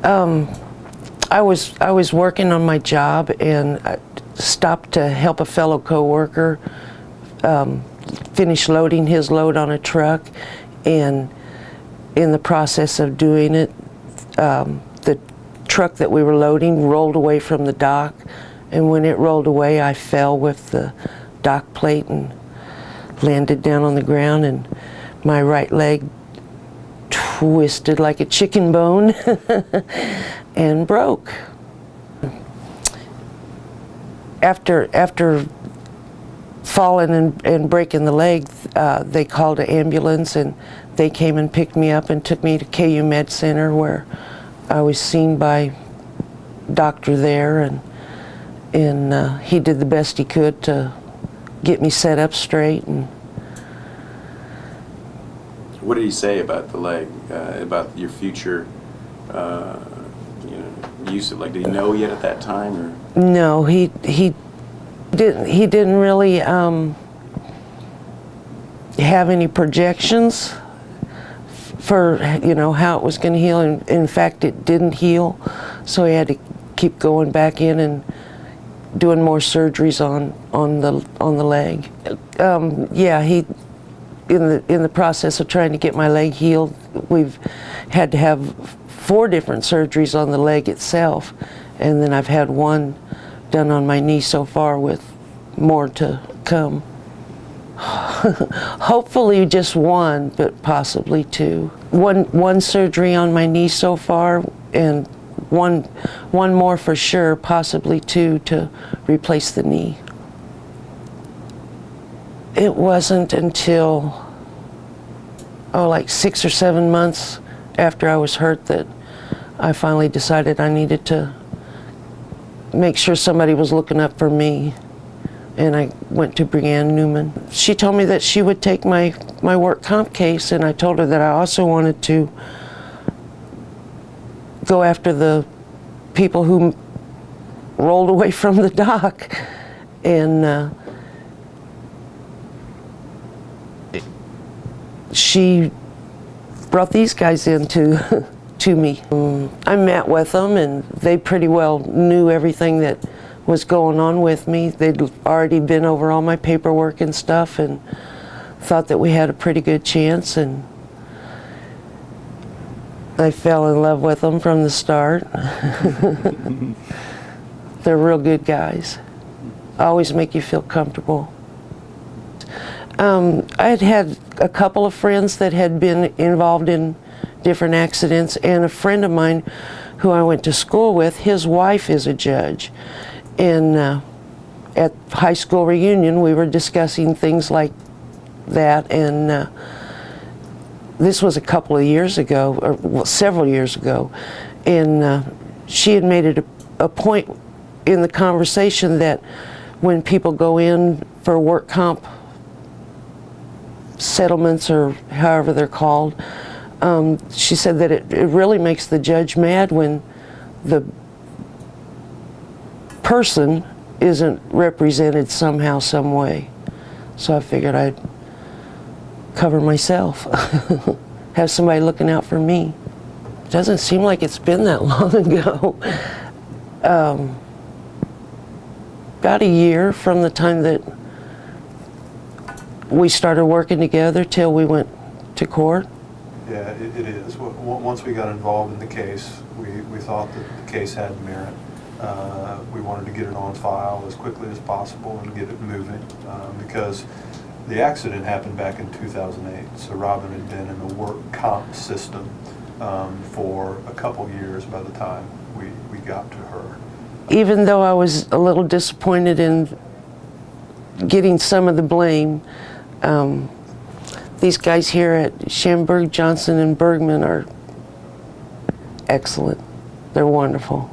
I was working on my job, and I stopped to help a fellow coworker finish loading his load on a truck, and in the process of doing it, the truck that we were loading rolled away from the dock, and when it rolled away, I fell with the dock plate and landed down on the ground, and my right leg twisted like a chicken bone and broke. After falling and breaking the leg, they called an ambulance, and they came and picked me up and took me to KU Med Center, where I was seen by a doctor there, and he did the best he could to get me set up straight. And what did he say about the leg, about your future, use of, like, did he know yet at that time, or? No, he didn't really have any projections for how it was going to heal. In fact, it didn't heal, so he had to keep going back in and doing more surgeries on the leg. Yeah, he in the process of trying to get my leg healed, we've had to have 4 different surgeries on the leg itself, and then I've had 1 done on my knee so far, with more to come. Hopefully just 1, but possibly 2. One surgery on my knee so far, and one more for sure, possibly 2 to replace the knee. It wasn't until like 6 or 7 months after I was hurt that I finally decided I needed to make sure somebody was looking up for me, and I went to Brianne Newman. She told me that she would take my work comp case, and I told her that I also wanted to go after the people who rolled away from the dock, and she brought these guys in to me. I met with them, and they pretty well knew everything that was going on with me. They'd already been over all my paperwork and stuff, and thought that we had a pretty good chance, and I fell in love with them from the start. They're real good guys. Always make you feel comfortable. I had a couple of friends that had been involved in different accidents, and a friend of mine who I went to school with, his wife is a judge. And at high school reunion, we were discussing things like that, and this was a couple of years ago, or well, several years ago, and she had made it a point in the conversation that when people go in for work comp settlements, or however they're called, she said that it really makes the judge mad when the person isn't represented somehow, some way. So I figured I'd cover myself, have somebody looking out for me. It doesn't seem like it's been that long ago. About a year from the time that we started working together till we went to court. Yeah, it is. Once we got involved in the case, we thought that the case had merit. We wanted to get it on file as quickly as possible and get it moving, because the accident happened back in 2008. So Robin had been in the work comp system for a couple years by the time we got to her. Even though I was a little disappointed in getting some of the blame, these guys here at Shamberg, Johnson, and Bergman are excellent. They're wonderful.